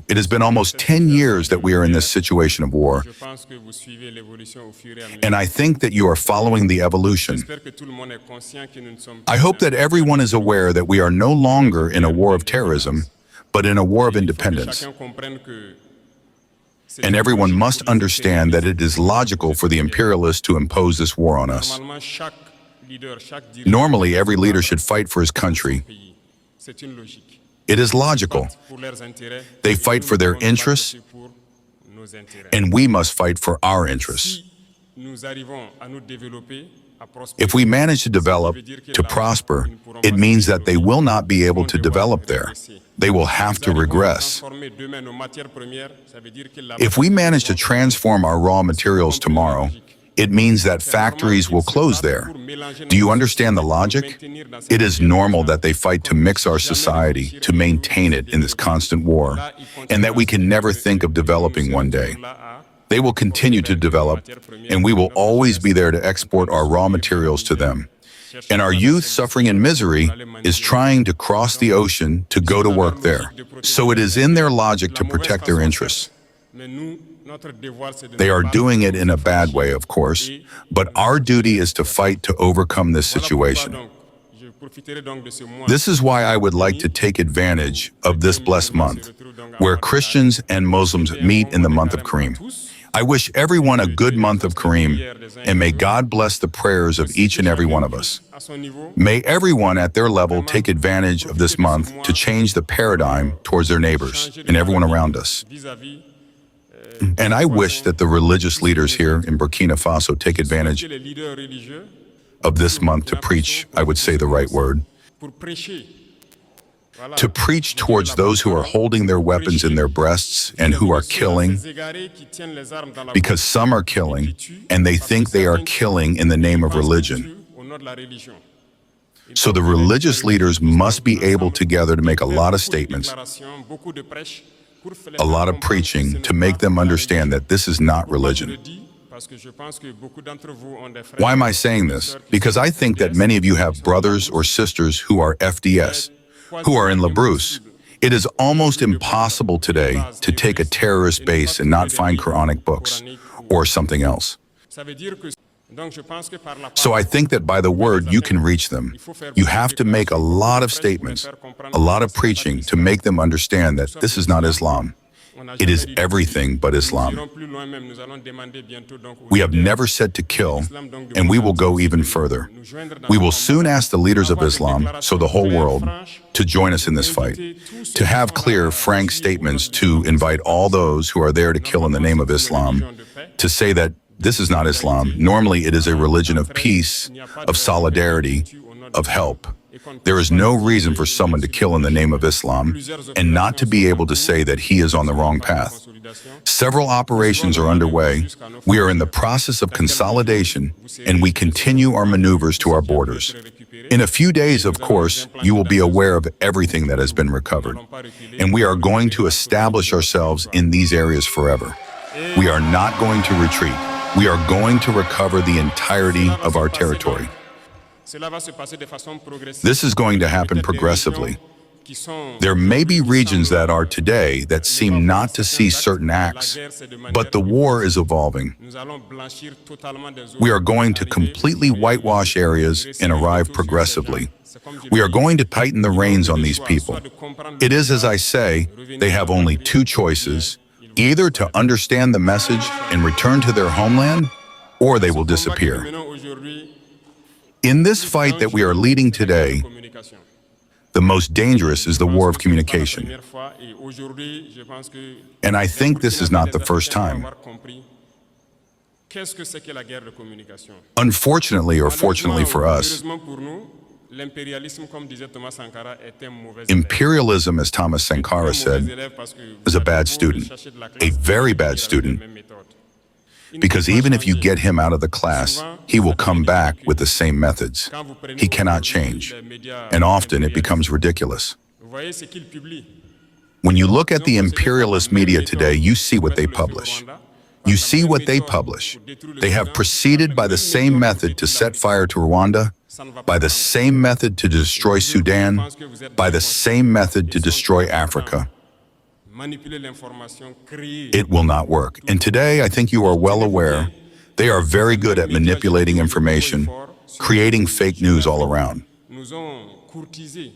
It has been almost 10 years that we are in this situation of war, and I think that you are following the evolution. I hope that everyone is aware that we are no longer in a war of terrorism, but in a war of independence. And everyone must understand that it is logical for the imperialists to impose this war on us. Normally, every leader should fight for his country. It is logical. They fight for their interests, and we must fight for our interests. If we manage to develop, to prosper, it means that they will not be able to develop there. They will have to regress. If we manage to transform our raw materials tomorrow, it means that factories will close there. Do you understand the logic? It is normal that they fight to mix our society, to maintain it in this constant war, and that we can never think of developing one day. They will continue to develop, and we will always be there to export our raw materials to them. And our youth suffering in misery is trying to cross the ocean to go to work there. So it is in their logic to protect their interests. They are doing it in a bad way, of course, but our duty is to fight to overcome this situation. This is why I would like to take advantage of this blessed month, where Christians and Muslims meet in the month of Kareem. I wish everyone a good month of Kareem, and may God bless the prayers of each and every one of us. May everyone at their level take advantage of this month to change the paradigm towards their neighbors and everyone around us. And I wish that the religious leaders here in Burkina Faso take advantage of this month to preach, I would say the right word, to preach towards those who are holding their weapons in their breasts and who are killing, because some are killing, and they think they are killing in the name of religion. So the religious leaders must be able together to make a lot of statements, a lot of preaching to make them understand that this is not religion. Why am I saying this? Because I think that many of you have brothers or sisters who are FDS, who are in Labrousse. It is almost impossible today to take a terrorist base and not find Quranic books or something else. So I think that by the word you can reach them. You have to make a lot of statements, a lot of preaching to make them understand that this is not Islam. It is everything but Islam. We have never said to kill, and we will go even further. We will soon ask the leaders of Islam, so the whole world, to join us in this fight, to have clear, frank statements to invite all those who are there to kill in the name of Islam, to say that this is not Islam. Normally, it is a religion of peace, of solidarity, of help. There is no reason for someone to kill in the name of Islam and not to be able to say that he is on the wrong path. Several operations are underway. We are in the process of consolidation, and we continue our maneuvers to our borders. In a few days, of course, you will be aware of everything that has been recovered, and we are going to establish ourselves in these areas forever. We are not going to retreat. We are going to recover the entirety of our territory. This is going to happen progressively. There may be regions that are today that seem not to see certain acts, but the war is evolving. We are going to completely whitewash areas and arrive progressively. We are going to tighten the reins on these people. It is, as I say, they have only two choices: either to understand the message and return to their homeland, or they will disappear. In this fight that we are leading today, the most dangerous is the war of communication. And I think this is not the first time. Unfortunately, or fortunately for us, imperialism, as Thomas Sankara said, is a bad student, a very bad student. Because even if you get him out of the class, he will come back with the same methods. He cannot change, and often it becomes ridiculous. When you look at the imperialist media today, you see what they publish. You see what they publish. They have proceeded by the same method to set fire to Rwanda, By the same method to destroy Sudan, by the same method to destroy Africa. It will not work. And today, I think you are well aware, they are very good at manipulating information, creating fake news all around.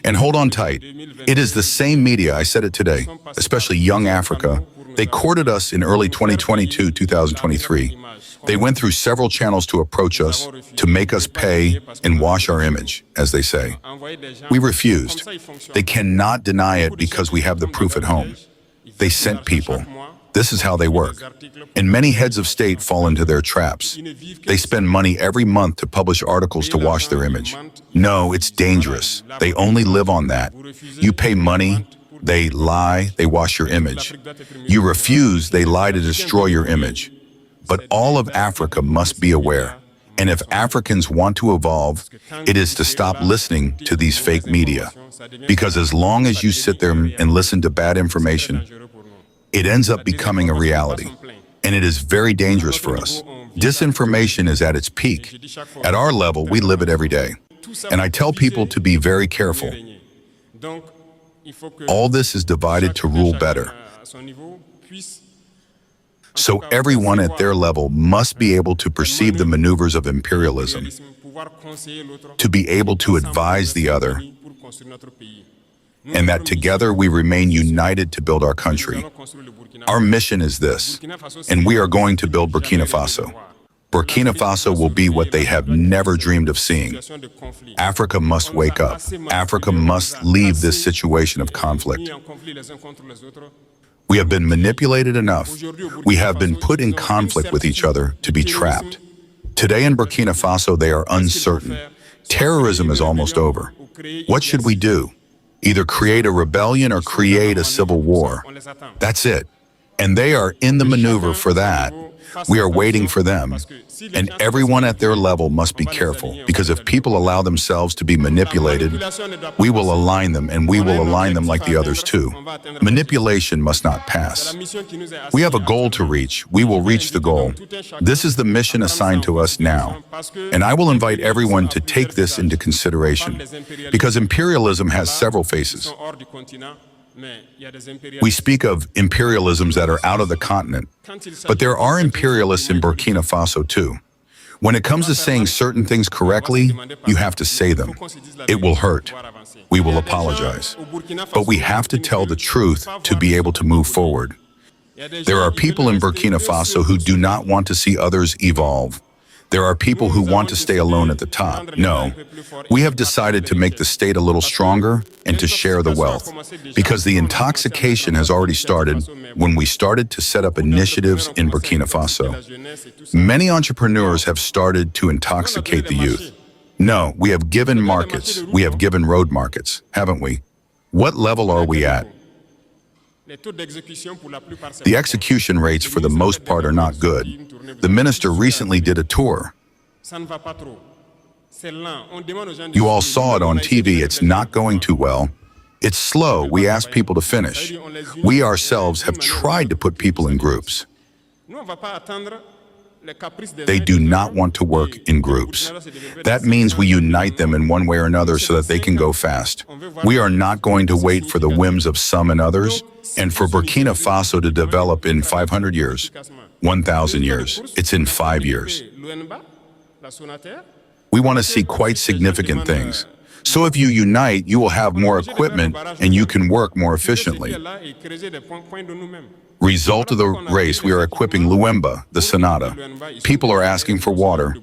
And hold on tight. It is the same media, I said it today, especially young Africa. They courted us in early 2022, 2023. They went through several channels to approach us, to make us pay and wash our image, as they say. We refused. They cannot deny it because we have the proof at home. They sent people. This is how they work. And many heads of state fall into their traps. They spend money every month to publish articles to wash their image. No, it's dangerous. They only live on that. You pay money, they lie, they wash your image. You refuse, they lie to destroy your image. But all of Africa must be aware. And if Africans want to evolve, it is to stop listening to these fake media. Because as long as you sit there and listen to bad information, it ends up becoming a reality. And it is very dangerous for us. Disinformation is at its peak. At our level, we live it every day. And I tell people to be very careful. All this is divided to rule better. So everyone at their level must be able to perceive the maneuvers of imperialism, to be able to advise the other, and that together we remain united to build our country. Our mission is this, and we are going to build Burkina Faso. Burkina Faso will be what they have never dreamed of seeing. Africa must wake up. Africa must leave this situation of conflict. We have been manipulated enough. We have been put in conflict with each other to be trapped. Today in Burkina Faso, they are uncertain. Terrorism is almost over. What should we do? Either create a rebellion or create a civil war. That's it. And they are in the maneuver for that. We are waiting for them. And everyone at their level must be careful, because if people allow themselves to be manipulated, we will align them, and we will align them like the others too. Manipulation must not pass. We have a goal to reach. We will reach the goal. This is the mission assigned to us now. And I will invite everyone to take this into consideration, because imperialism has several faces. We speak of imperialisms that are out of the continent, but there are imperialists in Burkina Faso too. When it comes to saying certain things correctly, you have to say them. It will hurt. We will apologize. But we have to tell the truth to be able to move forward. There are people in Burkina Faso who do not want to see others evolve. There are people who want to stay alone at the top. No, we have decided to make the state a little stronger and to share the wealth, because the intoxication has already started when we started to set up initiatives in Burkina Faso. Many entrepreneurs have started to intoxicate the youth. No, we have given markets, we have given road markets, haven't we? What level are we at? The execution rates for the most part are not good. The minister recently did a tour. You all saw it on TV. It's not going too well. It's slow. We ask people to finish. We ourselves have tried to put people in groups. They do not want to work in groups. That means we unite them in one way or another so that they can go fast. We are not going to wait for the whims of some and others, and for Burkina Faso to develop in 500 years, 1,000 years. It's in 5 years. We want to see quite significant things. So if you unite, you will have more equipment and you can work more efficiently. Result of the race, we are equipping Luemba, the Sonata. People are asking for water.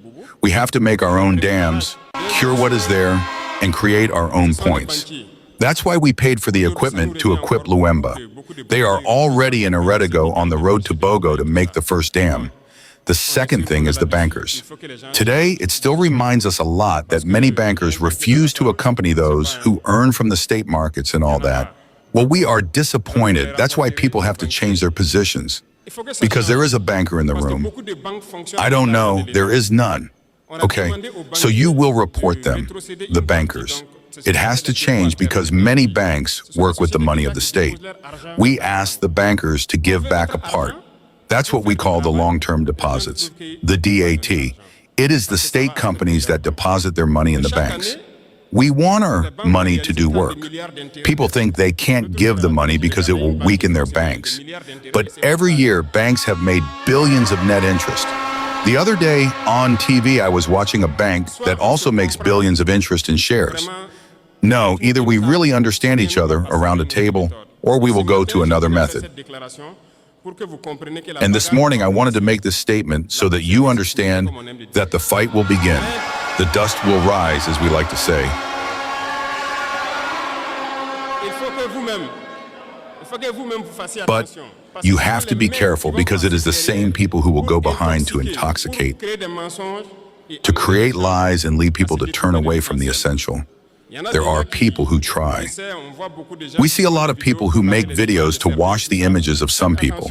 We have to make our own dams, cure what is there, and create our own points. That's why we paid for the equipment to equip Luemba. They are already in Eredigo on the road to Bogo to make the first dam. The second thing is the bankers. Today, it still reminds us a lot that many bankers refuse to accompany those who earn from the state markets and all that. Well, we are disappointed. That's why people have to change their positions. Because there is a banker in the room. I don't know, there is none. Okay, so you will report them, the bankers. It has to change because many banks work with the money of the state. We ask the bankers to give back a part. That's what we call the long-term deposits, the DAT. It is the state companies that deposit their money in the banks. We want our money to do work. People think they can't give the money because it will weaken their banks. But every year, banks have made billions of net interest. The other day on TV, I was watching a bank that also makes billions of interest in shares. No, either we really understand each other around a table, or we will go to another method. And this morning, I wanted to make this statement so that you understand that the fight will begin. The dust will rise, as we like to say. But you have to be careful because it is the same people who will go behind to intoxicate, to create lies and lead people to turn away from the essential. There are people who try. We see a lot of people who make videos to wash the images of some people.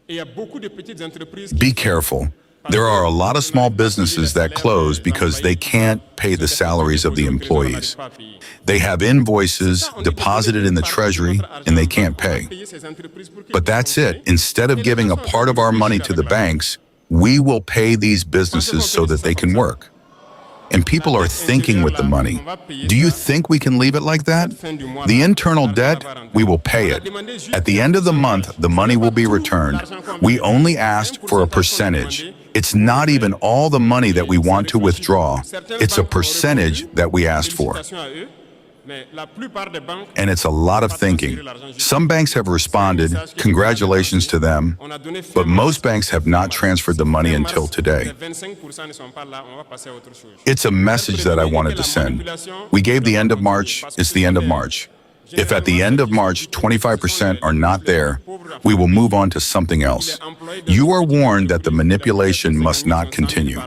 Be careful. There are a lot of small businesses that close because they can't pay the salaries of the employees. They have invoices deposited in the treasury and they can't pay. But that's it. Instead of giving a part of our money to the banks, we will pay these businesses so that they can work. And people are thinking with the money. Do you think we can leave it like that? The internal debt, we will pay it. At the end of the month, the money will be returned. We only asked for a percentage. It's not even all the money that we want to withdraw. It's a percentage that we asked for. And it's a lot of thinking. Some banks have responded, congratulations to them, but most banks have not transferred the money until today. It's a message that I wanted to send. We gave the end of March, it's the end of March. If at the end of March 25% are not there, we will move on to something else. You are warned that the manipulation must not continue,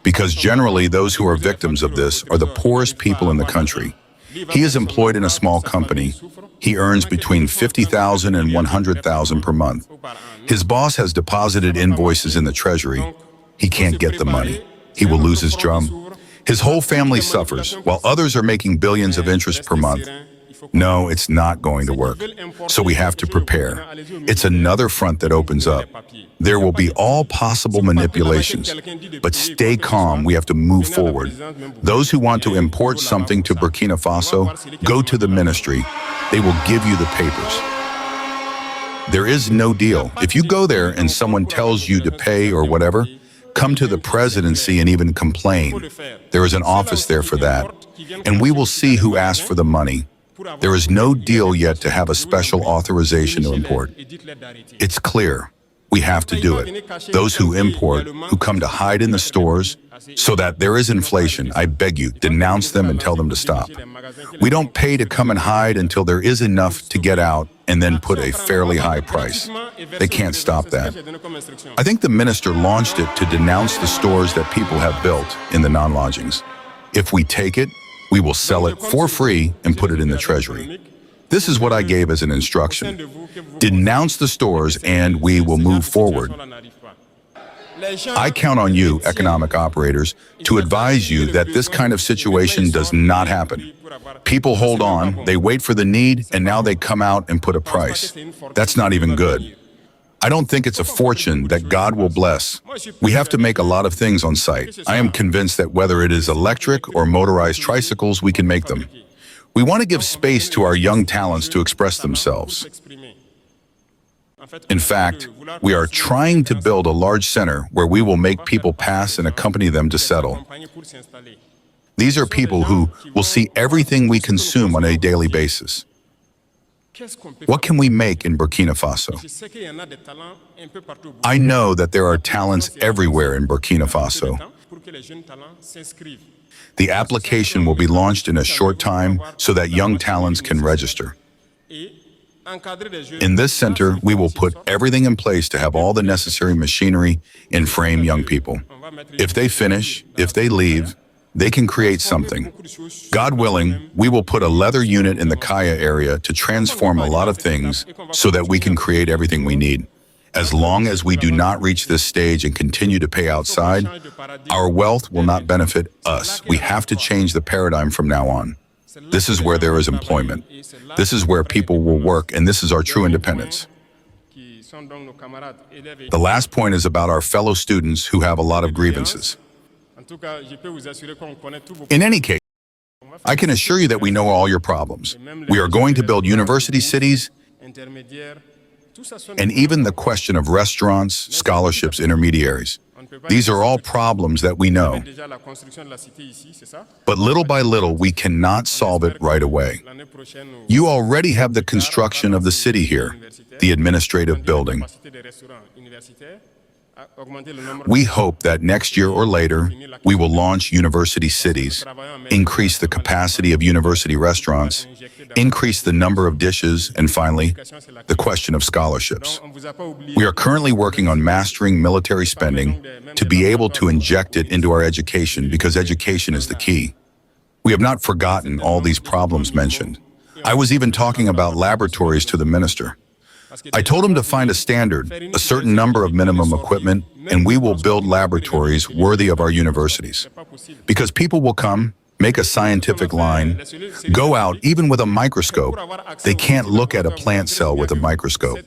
because generally those who are victims of this are the poorest people in the country. He is employed in a small company. He earns between $50,000 and $100,000 per month. His boss has deposited invoices in the treasury. He can't get the money. He will lose his job. His whole family suffers, while others are making billions of interest per month. No, it's not going to work. So we have to prepare. It's another front that opens up. There will be all possible manipulations, but stay calm. We have to move forward. Those who want to import something to Burkina Faso, go to the ministry. They will give you the papers. There is no deal. If you go there and someone tells you to pay or whatever, come to the presidency and even complain. There is an office there for that. And we will see who asked for the money. There is no deal yet to have a special authorization to import. It's clear. We have to do it. Those who import, who come to hide in the stores, so that there is inflation, I beg you, denounce them and tell them to stop. We don't pay to come and hide until there is enough to get out and then put a fairly high price. They can't stop that. I think the minister launched it to denounce the stores that people have built in the non-lodgings. If we take it, we will sell it for free and put it in the treasury. This is what I gave as an instruction. Denounce the stores and we will move forward. I count on you, economic operators, to advise you that this kind of situation does not happen. People hold on, they wait for the need, and now they come out and put a price. That's not even good. I don't think it's a fortune that God will bless. We have to make a lot of things on site. I am convinced that whether it is electric or motorized tricycles, we can make them. We want to give space to our young talents to express themselves. In fact, we are trying to build a large center where we will make people pass and accompany them to settle. These are people who will see everything we consume on a daily basis. What can we make in Burkina Faso? I know that there are talents everywhere in Burkina Faso. The application will be launched in a short time so that young talents can register. In this center, we will put everything in place to have all the necessary machinery and frame young people. If they finish, if they leave, they can create something. God willing, we will put a leather unit in the Kaya area to transform a lot of things so that we can create everything we need. As long as we do not reach this stage and continue to pay outside, our wealth will not benefit us. We have to change the paradigm from now on. This is where there is employment. This is where people will work, and this is our true independence. The last point is about our fellow students who have a lot of grievances. In any case, I can assure you that we know all your problems. We are going to build university cities, and even the question of restaurants, scholarships, intermediaries. These are all problems that we know. But little by little, we cannot solve it right away. You already have the construction of the city here, the administrative building. We hope that next year or later, we will launch university cities, increase the capacity of university restaurants, increase the number of dishes, and finally, the question of scholarships. We are currently working on mastering military spending to be able to inject it into our education because education is the key. We have not forgotten all these problems mentioned. I was even talking about laboratories to the minister. I told him to find a standard, a certain number of minimum equipment, and we will build laboratories worthy of our universities. Because people will come, make a scientific line, go out even with a microscope. They can't look at a plant cell with a microscope.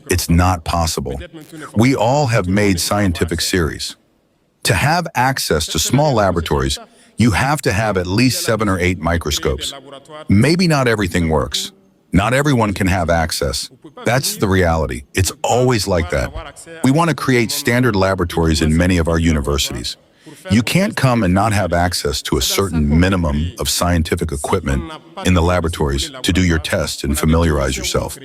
It's not possible. We all have made scientific series. To have access to small laboratories, you have to have at least 7 or 8 microscopes. Maybe not everything works. Not everyone can have access. That's the reality. It's always like that. We want to create standard laboratories in many of our universities. You can't come and not have access to a certain minimum of scientific equipment in the laboratories to do your tests and familiarize yourself.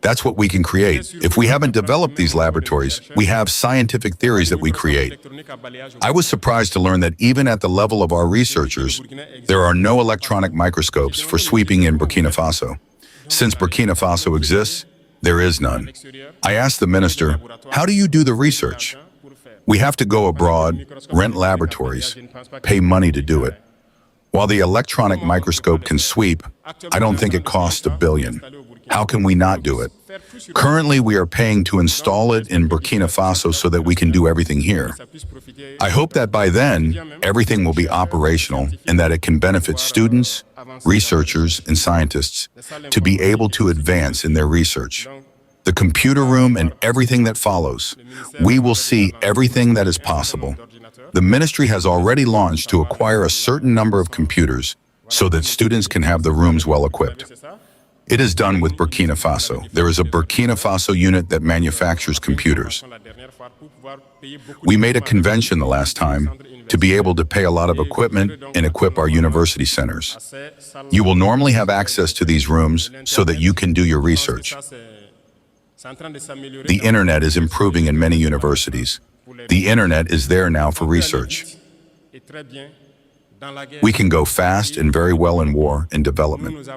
That's what we can create. If we haven't developed these laboratories, we have scientific theories that we create. I was surprised to learn that even at the level of our researchers, there are no electronic microscopes for sweeping in Burkina Faso. Since Burkina Faso exists, there is none. I asked the minister, how do you do the research? We have to go abroad, rent laboratories, pay money to do it. While the electronic microscope can sweep, I don't think it costs $1 billion. How can we not do it? Currently, we are paying to install it in Burkina Faso so that we can do everything here. I hope that by then, everything will be operational and that it can benefit students, researchers, and scientists to be able to advance in their research. The computer room and everything that follows. We will see everything that is possible. The ministry has already launched to acquire a certain number of computers so that students can have the rooms well equipped. It is done with Burkina Faso. There is a Burkina Faso unit that manufactures computers. We made a convention the last time to be able to pay a lot of equipment and equip our university centers. You will normally have access to these rooms so that you can do your research. The internet is improving in many universities. The internet is there now for research. We can go fast and very well in war and development.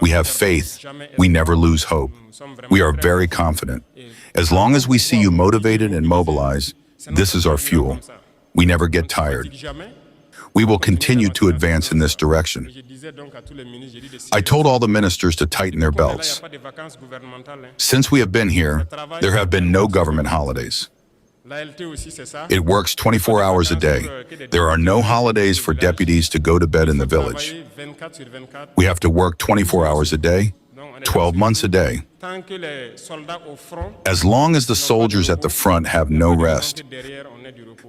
We have faith. We never lose hope. We are very confident. As long as we see you motivated and mobilized, this is our fuel. We never get tired. We will continue to advance in this direction. I told all the ministers to tighten their belts. Since we have been here, there have been no government holidays. It works 24 hours a day. There are no holidays for deputies to go to bed in the village. We have to work 24 hours a day, 12 months a day. As long as the soldiers at the front have no rest,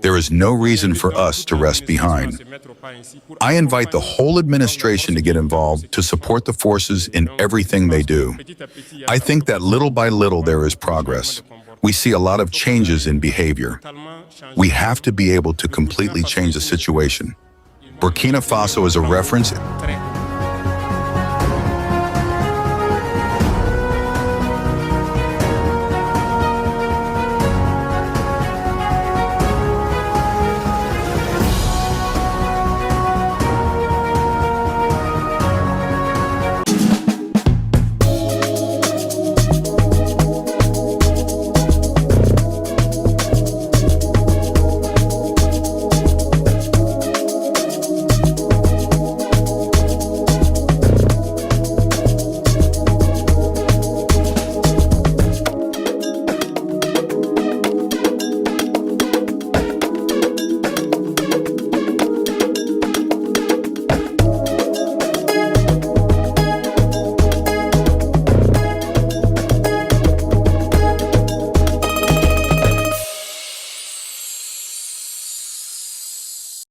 there is no reason for us to rest behind. I invite the whole administration to get involved to support the forces in everything they do. I think that little by little there is progress. We see a lot of changes in behavior. We have to be able to completely change the situation. Burkina Faso is a reference.